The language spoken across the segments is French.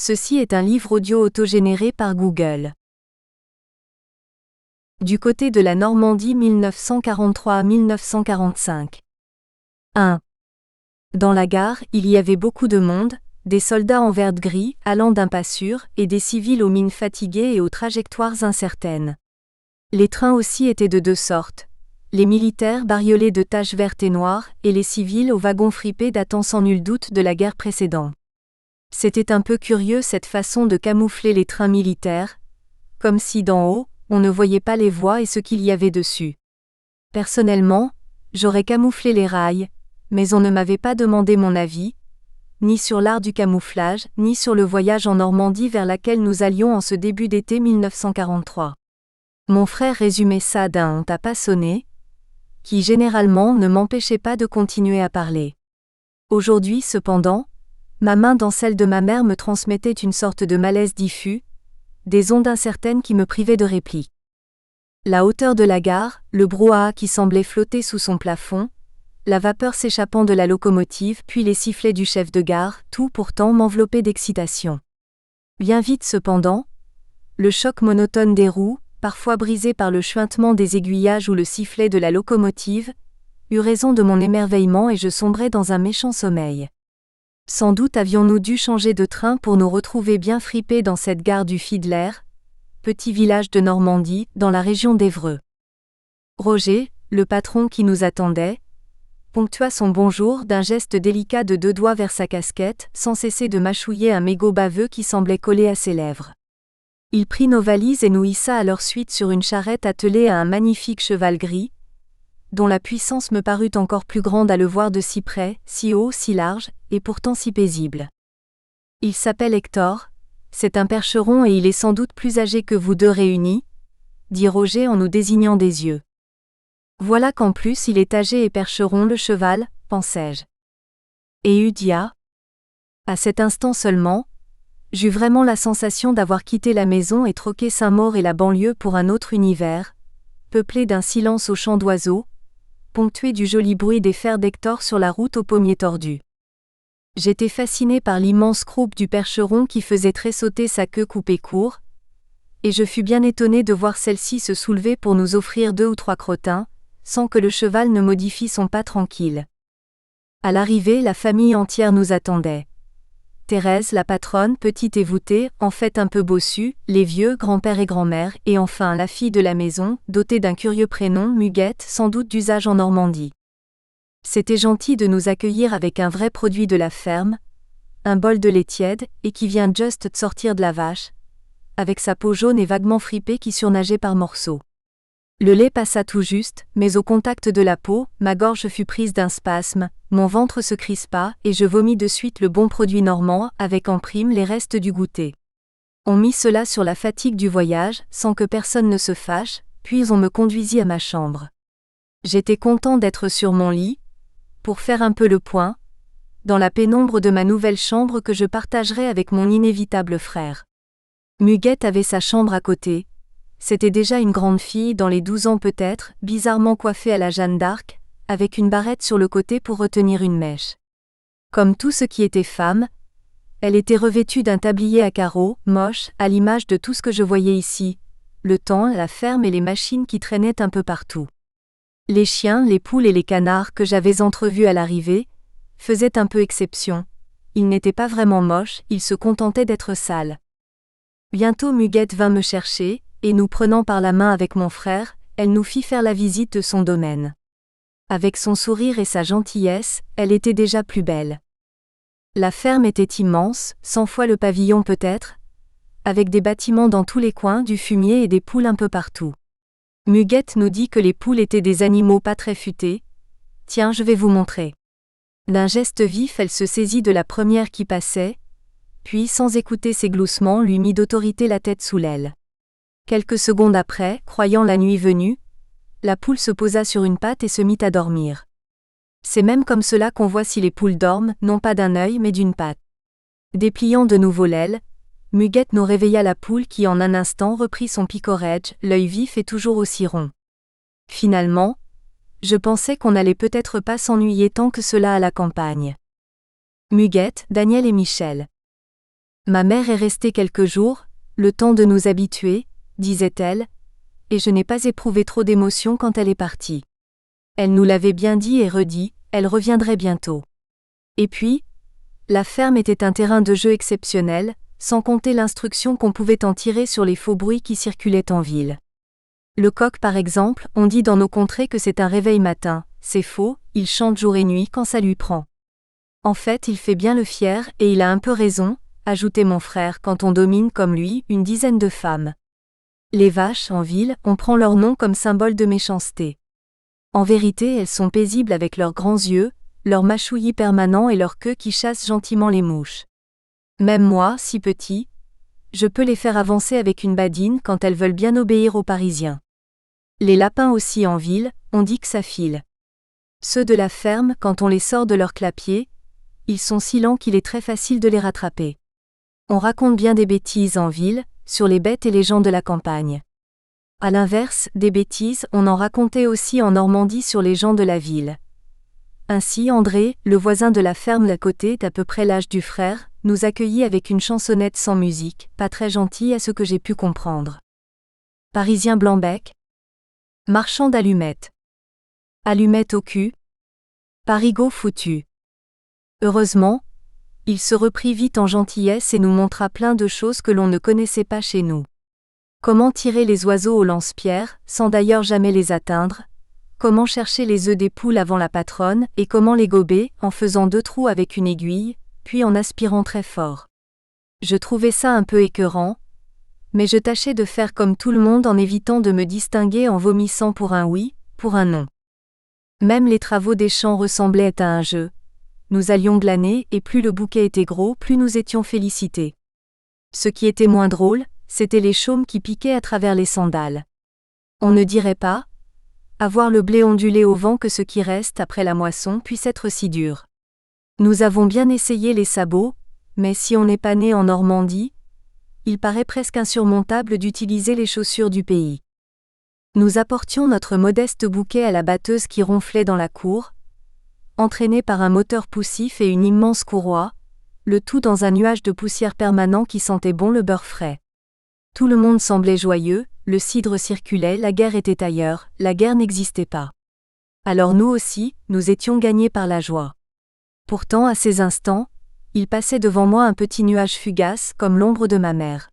Ceci est un livre audio autogénéré par Google. Du côté de la Normandie 1943 à 1945. 1. Dans la gare, il y avait beaucoup de monde, des soldats en vert-gris, allant d'un pas sûr, et des civils aux mines fatiguées et aux trajectoires incertaines. Les trains aussi étaient de deux sortes. Les militaires bariolés de taches vertes et noires, et les civils aux wagons fripés datant sans nul doute de la guerre précédente. C'était un peu curieux cette façon de camoufler les trains militaires, comme si d'en haut, on ne voyait pas les voies et ce qu'il y avait dessus. Personnellement, j'aurais camouflé les rails, mais on ne m'avait pas demandé mon avis, ni sur l'art du camouflage, ni sur le voyage en Normandie vers laquelle nous allions en ce début d'été 1943. Mon frère résumait ça d'un « t'as pas sonné », qui généralement ne m'empêchait pas de continuer à parler. Aujourd'hui cependant, ma main dans celle de ma mère me transmettait une sorte de malaise diffus, des ondes incertaines qui me privaient de réplique. La hauteur de la gare, le brouhaha qui semblait flotter sous son plafond, la vapeur s'échappant de la locomotive puis les sifflets du chef de gare, tout pourtant m'enveloppait d'excitation. Bien vite cependant, le choc monotone des roues, parfois brisé par le chuintement des aiguillages ou le sifflet de la locomotive, eut raison de mon émerveillement et je sombrai dans un méchant sommeil. Sans doute avions-nous dû changer de train pour nous retrouver bien fripés dans cette gare du Fiedler, petit village de Normandie, dans la région d'Évreux. Roger, le patron qui nous attendait, ponctua son bonjour d'un geste délicat de deux doigts vers sa casquette, sans cesser de mâchouiller un mégot baveux qui semblait coller à ses lèvres. Il prit nos valises et nous hissa à leur suite sur une charrette attelée à un magnifique cheval gris, dont la puissance me parut encore plus grande à le voir de si près, si haut, si large, et pourtant si paisible. Il s'appelle Hector, c'est un percheron et il est sans doute plus âgé que vous deux réunis, dit Roger en nous désignant des yeux. Voilà qu'en plus il est âgé et percheron le cheval, pensai-je. Et Udia ? À cet instant seulement, j'eus vraiment la sensation d'avoir quitté la maison et troqué Saint-Maur et la banlieue pour un autre univers, peuplé d'un silence aux chants d'oiseaux, ponctué du joli bruit des fers d'Hector sur la route aux pommiers tordus. J'étais fasciné par l'immense croupe du percheron qui faisait tressauter sa queue coupée court, et je fus bien étonné de voir celle-ci se soulever pour nous offrir 2 ou 3 crottins, sans que le cheval ne modifie son pas tranquille. À l'arrivée, la famille entière nous attendait. Thérèse, la patronne, petite et voûtée, en fait un peu bossue, les vieux, grand-père et grand-mère, et enfin la fille de la maison, dotée d'un curieux prénom, Muguette, sans doute d'usage en Normandie. C'était gentil de nous accueillir avec un vrai produit de la ferme, un bol de lait tiède, et qui vient juste de sortir de la vache, avec sa peau jaune et vaguement fripée qui surnageait par morceaux. Le lait passa tout juste, mais au contact de la peau, ma gorge fut prise d'un spasme, mon ventre se crispa, et je vomis de suite le bon produit normand, avec en prime les restes du goûter. On mit cela sur la fatigue du voyage, sans que personne ne se fâche, puis on me conduisit à ma chambre. J'étais content d'être sur mon lit, pour faire un peu le point, dans la pénombre de ma nouvelle chambre que je partagerais avec mon inévitable frère. Muguette avait sa chambre à côté. C'était déjà une grande fille, dans les 12 ans peut-être, bizarrement coiffée à la Jeanne d'Arc, avec une barrette sur le côté pour retenir une mèche. Comme tout ce qui était femme, elle était revêtue d'un tablier à carreaux, moche, à l'image de tout ce que je voyais ici, le temps, la ferme et les machines qui traînaient un peu partout. Les chiens, les poules et les canards que j'avais entrevus à l'arrivée, faisaient un peu exception. Ils n'étaient pas vraiment moches, ils se contentaient d'être sales. Bientôt Muguette vint me chercher, et nous prenant par la main avec mon frère, elle nous fit faire la visite de son domaine. Avec son sourire et sa gentillesse, elle était déjà plus belle. La ferme était immense, 100 fois le pavillon peut-être, avec des bâtiments dans tous les coins, du fumier et des poules un peu partout. Muguette nous dit que les poules étaient des animaux pas très futés. Tiens, je vais vous montrer. D'un geste vif, elle se saisit de la première qui passait, puis sans écouter ses gloussements lui mit d'autorité la tête sous l'aile. Quelques secondes après, croyant la nuit venue, la poule se posa sur une patte et se mit à dormir. C'est même comme cela qu'on voit si les poules dorment, non pas d'un œil mais d'une patte. Dépliant de nouveau l'aile, Muguette nous réveilla la poule qui en un instant reprit son picorège, l'œil vif et toujours aussi rond. Finalement, je pensais qu'on n'allait peut-être pas s'ennuyer tant que cela à la campagne. Muguette, Daniel et Michel. Ma mère est restée quelques jours, le temps de nous habituer, disait-elle, et je n'ai pas éprouvé trop d'émotion quand elle est partie. Elle nous l'avait bien dit et redit, elle reviendrait bientôt. Et puis, la ferme était un terrain de jeu exceptionnel, sans compter l'instruction qu'on pouvait en tirer sur les faux bruits qui circulaient en ville. Le coq par exemple, on dit dans nos contrées que c'est un réveil matin, c'est faux, il chante jour et nuit quand ça lui prend. En fait il fait bien le fier et il a un peu raison, ajoutait mon frère quand on domine comme lui une dizaine de femmes. Les vaches, en ville, on prend leur nom comme symbole de méchanceté. En vérité elles sont paisibles avec leurs grands yeux, leurs mâchouillis permanents et leur queue qui chasse gentiment les mouches. Même moi, si petit, je peux les faire avancer avec une badine quand elles veulent bien obéir aux Parisiens. Les lapins aussi en ville, on dit que ça file. Ceux de la ferme, quand on les sort de leur clapier, ils sont si lents qu'il est très facile de les rattraper. On raconte bien des bêtises en ville, sur les bêtes et les gens de la campagne. À l'inverse, des bêtises, on en racontait aussi en Normandie sur les gens de la ville. Ainsi André, le voisin de la ferme d'à côté d'à peu près l'âge du frère, nous accueillit avec une chansonnette sans musique, pas très gentille à ce que j'ai pu comprendre. Parisien blanc-bec. Marchand d'allumettes. Allumettes au cul. Parigot foutu. Heureusement, il se reprit vite en gentillesse et nous montra plein de choses que l'on ne connaissait pas chez nous. Comment tirer les oiseaux au lance-pierre, sans d'ailleurs jamais les atteindre, comment chercher les œufs des poules avant la patronne, et comment les gober, en faisant 2 trous avec une aiguille, puis en aspirant très fort. Je trouvais ça un peu écœurant, mais je tâchais de faire comme tout le monde en évitant de me distinguer en vomissant pour un oui, pour un non. Même les travaux des champs ressemblaient à un jeu. Nous allions glaner et plus le bouquet était gros, plus nous étions félicités. Ce qui était moins drôle, c'étaient les chaumes qui piquaient à travers les sandales. On ne dirait pas, à voir le blé onduler au vent que ce qui reste après la moisson puisse être si dur. Nous avons bien essayé les sabots, mais si on n'est pas né en Normandie, il paraît presque insurmontable d'utiliser les chaussures du pays. Nous apportions notre modeste bouquet à la batteuse qui ronflait dans la cour, entraînée par un moteur poussif et une immense courroie, le tout dans un nuage de poussière permanent qui sentait bon le beurre frais. Tout le monde semblait joyeux, le cidre circulait, la guerre était ailleurs, la guerre n'existait pas. Alors nous aussi, nous étions gagnés par la joie. Pourtant à ces instants, il passait devant moi un petit nuage fugace comme l'ombre de ma mère.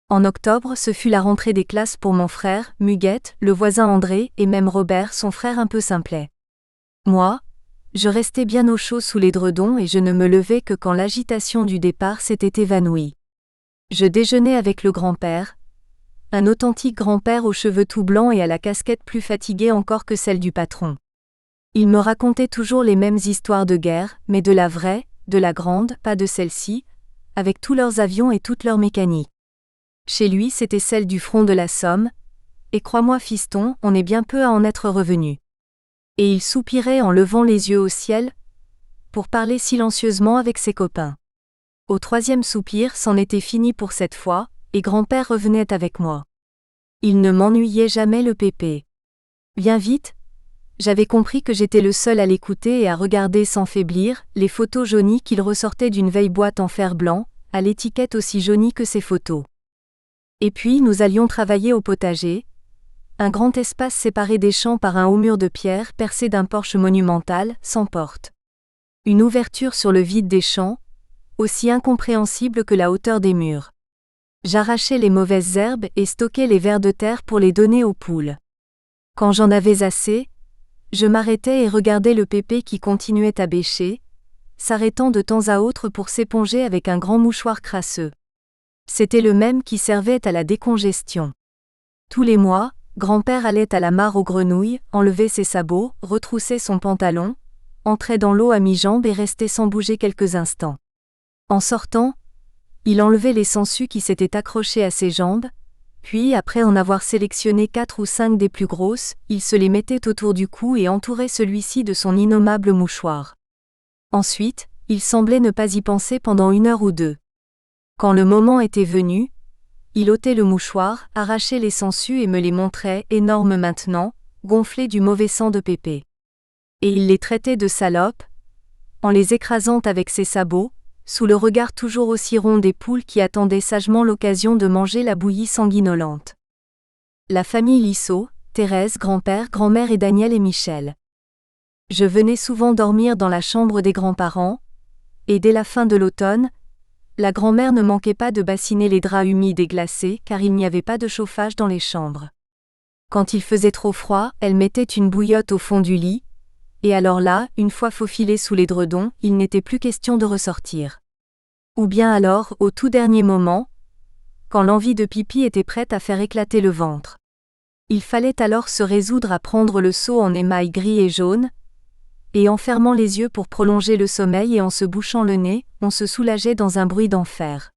En octobre, ce fut la rentrée des classes pour mon frère, Muguette, le voisin André et même Robert, son frère un peu simplet. Moi, je restais bien au chaud sous l'édredon et je ne me levais que quand l'agitation du départ s'était évanouie. Je déjeunais avec le grand-père, un authentique grand-père aux cheveux tout blancs et à la casquette plus fatiguée encore que celle du patron. Il me racontait toujours les mêmes histoires de guerre, mais de la vraie, de la grande, pas de celle-ci, avec tous leurs avions et toute leur mécanique. Chez lui c'était celle du front de la Somme, et crois-moi fiston, on est bien peu à en être revenu. Et il soupirait en levant les yeux au ciel, pour parler silencieusement avec ses copains. Au 3e soupir c'en était fini pour cette fois, et grand-père revenait avec moi. Il ne m'ennuyait jamais le pépé. Bien vite, j'avais compris que j'étais le seul à l'écouter et à regarder sans faiblir les photos jaunies qu'il ressortait d'une vieille boîte en fer blanc, à l'étiquette aussi jaunie que ses photos. Et puis nous allions travailler au potager, un grand espace séparé des champs par un haut mur de pierre percé d'un porche monumental, sans porte. Une ouverture sur le vide des champs, aussi incompréhensible que la hauteur des murs. J'arrachais les mauvaises herbes et stockais les vers de terre pour les donner aux poules. Quand j'en avais assez, je m'arrêtais et regardais le pépé qui continuait à bêcher, s'arrêtant de temps à autre pour s'éponger avec un grand mouchoir crasseux. C'était le même qui servait à la décongestion. Tous les mois, grand-père allait à la mare aux grenouilles, enlevait ses sabots, retroussait son pantalon, entrait dans l'eau à mi-jambe et restait sans bouger quelques instants. En sortant, il enlevait les sangsues qui s'étaient accrochées à ses jambes, puis après en avoir sélectionné 4 ou 5 des plus grosses, il se les mettait autour du cou et entourait celui-ci de son innommable mouchoir. Ensuite, il semblait ne pas y penser pendant 1 heure ou 2. Quand le moment était venu, il ôtait le mouchoir, arrachait les sangsues et me les montrait, énormes maintenant, gonflées du mauvais sang de pépé. Et il les traitait de salopes, en les écrasant avec ses sabots, sous le regard toujours aussi rond des poules qui attendaient sagement l'occasion de manger la bouillie sanguinolente. La famille Lissot, Thérèse, grand-père, grand-mère et Daniel et Michel. Je venais souvent dormir dans la chambre des grands-parents, et dès la fin de l'automne, la grand-mère ne manquait pas de bassiner les draps humides et glacés car il n'y avait pas de chauffage dans les chambres. Quand il faisait trop froid, elle mettait une bouillotte au fond du lit, et alors là, une fois faufilé sous l'édredon, il n'était plus question de ressortir. Ou bien alors, au tout dernier moment, quand l'envie de pipi était prête à faire éclater le ventre. Il fallait alors se résoudre à prendre le seau en émail gris et jaune, et en fermant les yeux pour prolonger le sommeil et en se bouchant le nez, on se soulageait dans un bruit d'enfer.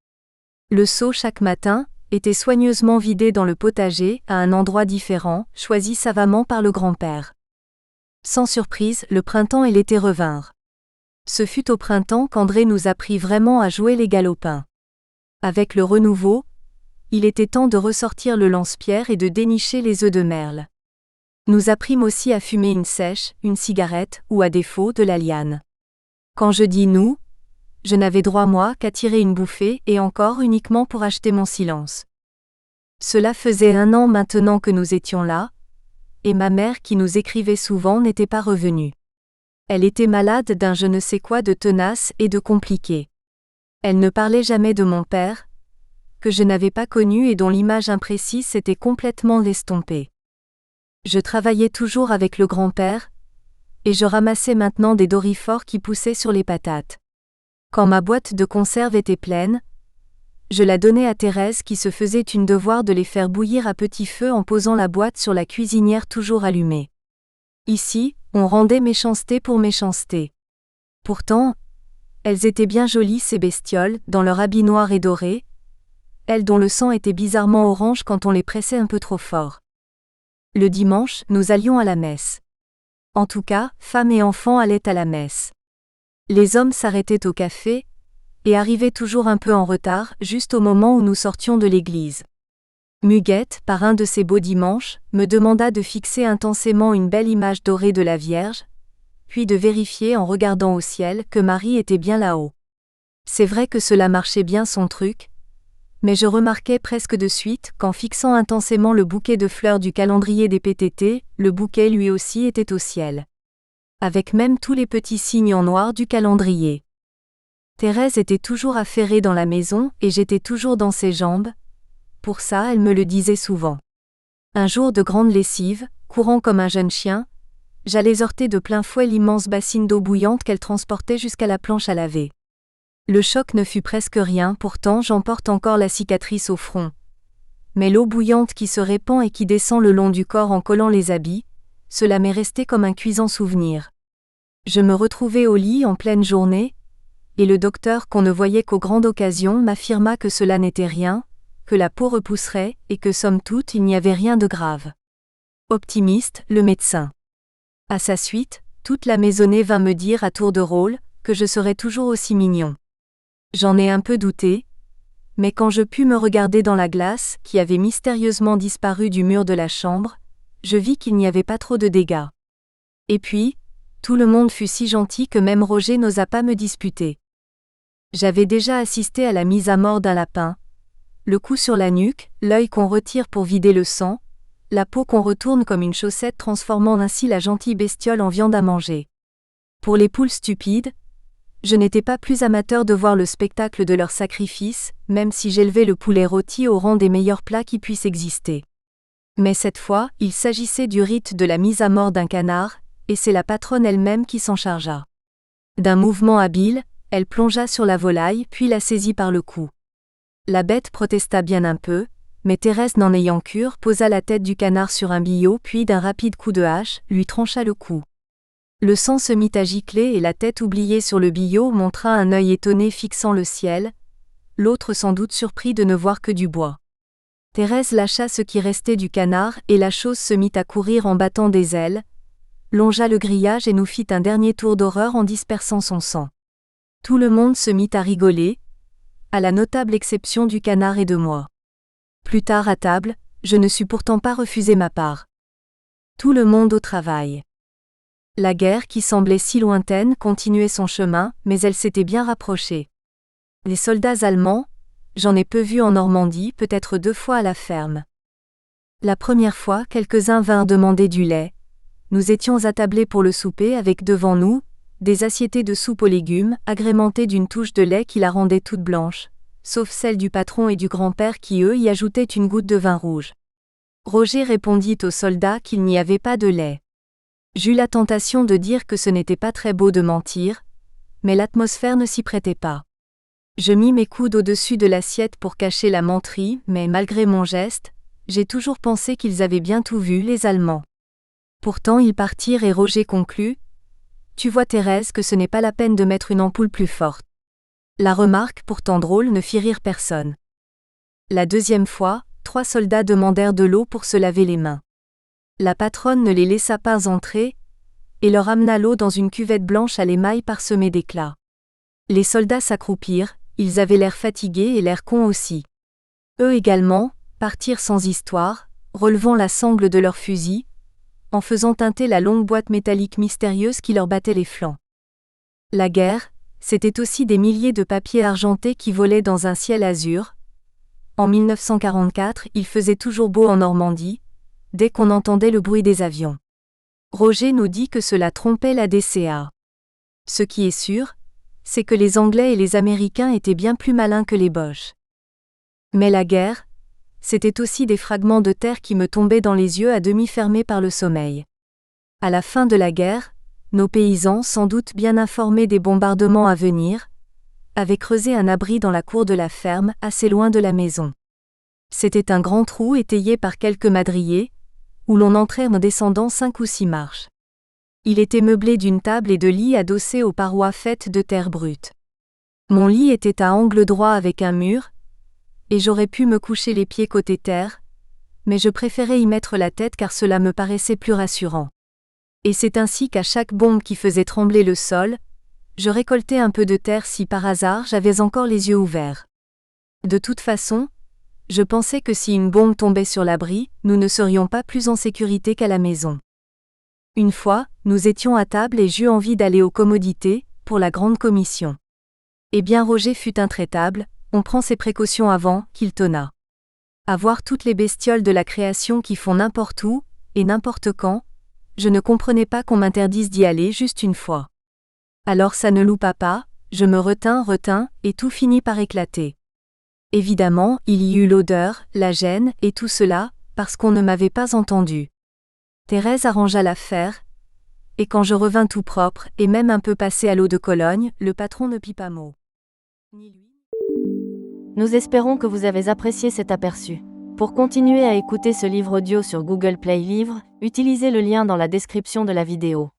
Le seau chaque matin était soigneusement vidé dans le potager, à un endroit différent, choisi savamment par le grand-père. Sans surprise, le printemps et l'été revinrent. Ce fut au printemps qu'André nous apprit vraiment à jouer les galopins. Avec le renouveau, il était temps de ressortir le lance-pierre et de dénicher les œufs de merle. Nous apprîmes aussi à fumer une sèche, une cigarette, ou à défaut de la liane. Quand je dis nous, je n'avais droit moi qu'à tirer une bouffée et encore uniquement pour acheter mon silence. Cela faisait 1 an maintenant que nous étions là, et ma mère qui nous écrivait souvent n'était pas revenue. Elle était malade d'un je ne sais quoi de tenace et de compliqué. Elle ne parlait jamais de mon père, que je n'avais pas connu et dont l'image imprécise s'était complètement estompée. Je travaillais toujours avec le grand-père, et je ramassais maintenant des dorifores qui poussaient sur les patates. Quand ma boîte de conserve était pleine, je la donnais à Thérèse qui se faisait une devoir de les faire bouillir à petit feu en posant la boîte sur la cuisinière toujours allumée. Ici, on rendait méchanceté pour méchanceté. Pourtant, elles étaient bien jolies ces bestioles, dans leur habit noir et doré, elles dont le sang était bizarrement orange quand on les pressait un peu trop fort. Le dimanche, nous allions à la messe. En tout cas, femmes et enfants allaient à la messe. Les hommes s'arrêtaient au café, et arrivaient toujours un peu en retard, juste au moment où nous sortions de l'église. Muguette, par un de ces beaux dimanches, me demanda de fixer intensément une belle image dorée de la Vierge, puis de vérifier en regardant au ciel que Marie était bien là-haut. C'est vrai que cela marchait bien son truc, mais je remarquai presque de suite qu'en fixant intensément le bouquet de fleurs du calendrier des PTT, le bouquet lui aussi était au ciel. Avec même tous les petits signes en noir du calendrier. Thérèse était toujours affairée dans la maison et j'étais toujours dans ses jambes. Pour ça, elle me le disait souvent. Un jour de grande lessive, courant comme un jeune chien, j'allais heurter de plein fouet l'immense bassine d'eau bouillante qu'elle transportait jusqu'à la planche à laver. Le choc ne fut presque rien, pourtant j'en porte encore la cicatrice au front. Mais l'eau bouillante qui se répand et qui descend le long du corps en collant les habits, cela m'est resté comme un cuisant souvenir. Je me retrouvai au lit en pleine journée, et le docteur qu'on ne voyait qu'aux grandes occasions m'affirma que cela n'était rien, que la peau repousserait, et que somme toute il n'y avait rien de grave. Optimiste, le médecin. À sa suite, toute la maisonnée vint me dire à tour de rôle, que je serais toujours aussi mignon. J'en ai un peu douté, mais quand je pus me regarder dans la glace, qui avait mystérieusement disparu du mur de la chambre, je vis qu'il n'y avait pas trop de dégâts. Et puis, tout le monde fut si gentil que même Roger n'osa pas me disputer. J'avais déjà assisté à la mise à mort d'un lapin, le coup sur la nuque, l'œil qu'on retire pour vider le sang, la peau qu'on retourne comme une chaussette transformant ainsi la gentille bestiole en viande à manger. Pour les poules stupides, je n'étais pas plus amateur de voir le spectacle de leur sacrifice, même si j'élevais le poulet rôti au rang des meilleurs plats qui puissent exister. Mais cette fois, il s'agissait du rite de la mise à mort d'un canard, et c'est la patronne elle-même qui s'en chargea. D'un mouvement habile, elle plongea sur la volaille puis la saisit par le cou. La bête protesta bien un peu, mais Thérèse n'en ayant cure posa la tête du canard sur un billot puis d'un rapide coup de hache, lui trancha le cou. Le sang se mit à gicler et la tête oubliée sur le billot montra un œil étonné fixant le ciel, l'autre sans doute surpris de ne voir que du bois. Thérèse lâcha ce qui restait du canard et la chose se mit à courir en battant des ailes, longea le grillage et nous fit un dernier tour d'horreur en dispersant son sang. Tout le monde se mit à rigoler, à la notable exception du canard et de moi. Plus tard à table, je ne sus pourtant pas refuser ma part. Tout le monde au travail. La guerre qui semblait si lointaine continuait son chemin, mais elle s'était bien rapprochée. Les soldats allemands, j'en ai peu vus en Normandie, peut-être 2 fois à la ferme. La première fois, quelques-uns vinrent demander du lait. Nous étions attablés pour le souper avec devant nous des assiettées de soupe aux légumes, agrémentées d'une touche de lait qui la rendait toute blanche, sauf celle du patron et du grand-père qui eux y ajoutaient une goutte de vin rouge. Roger répondit aux soldats qu'il n'y avait pas de lait. J'eus la tentation de dire que ce n'était pas très beau de mentir, mais l'atmosphère ne s'y prêtait pas. Je mis mes coudes au-dessus de l'assiette pour cacher la menterie, mais malgré mon geste, j'ai toujours pensé qu'ils avaient bien tout vu, les Allemands. Pourtant ils partirent et Roger conclut : « Tu vois Thérèse que ce n'est pas la peine de mettre une ampoule plus forte. » La remarque, pourtant drôle, ne fit rire personne. La deuxième fois, 3 soldats demandèrent de l'eau pour se laver les mains. La patronne ne les laissa pas entrer, et leur amena l'eau dans une cuvette blanche à l'émail parsemée d'éclats. Les soldats s'accroupirent, ils avaient l'air fatigués et l'air cons aussi. Eux également, partirent sans histoire, relevant la sangle de leur fusil, en faisant tinter la longue boîte métallique mystérieuse qui leur battait les flancs. La guerre, c'était aussi des milliers de papiers argentés qui volaient dans un ciel azur. En 1944, il faisait toujours beau en Normandie, dès qu'on entendait le bruit des avions. Roger nous dit que cela trompait la DCA. Ce qui est sûr, c'est que les Anglais et les Américains étaient bien plus malins que les Boches. Mais la guerre, c'était aussi des fragments de terre qui me tombaient dans les yeux à demi fermés par le sommeil. À la fin de la guerre, nos paysans, sans doute bien informés des bombardements à venir, avaient creusé un abri dans la cour de la ferme, assez loin de la maison. C'était un grand trou étayé par quelques madriers, où l'on entrait en descendant 5 ou 6 marches. Il était meublé d'une table et de lits adossés aux parois faites de terre brute. Mon lit était à angle droit avec un mur, et j'aurais pu me coucher les pieds côté terre, mais je préférais y mettre la tête car cela me paraissait plus rassurant. Et c'est ainsi qu'à chaque bombe qui faisait trembler le sol, je récoltais un peu de terre si par hasard j'avais encore les yeux ouverts. De toute façon, je pensais que si une bombe tombait sur l'abri, nous ne serions pas plus en sécurité qu'à la maison. Une fois, nous étions à table et j'eus envie d'aller aux commodités, pour la grande commission. Eh bien Roger fut intraitable, on prend ses précautions avant, qu'il tonna. À voir toutes les bestioles de la création qui font n'importe où, et n'importe quand, je ne comprenais pas qu'on m'interdise d'y aller juste une fois. Alors ça ne loupa pas, je me retins, et tout finit par éclater. Évidemment, il y eut l'odeur, la gêne, et tout cela, parce qu'on ne m'avait pas entendu. Thérèse arrangea l'affaire, et quand je revins tout propre, et même un peu passé à l'eau de Cologne, le patron ne pit pas mot. Nous espérons que vous avez apprécié cet aperçu. Pour continuer à écouter ce livre audio sur Google Play Livres, utilisez le lien dans la description de la vidéo.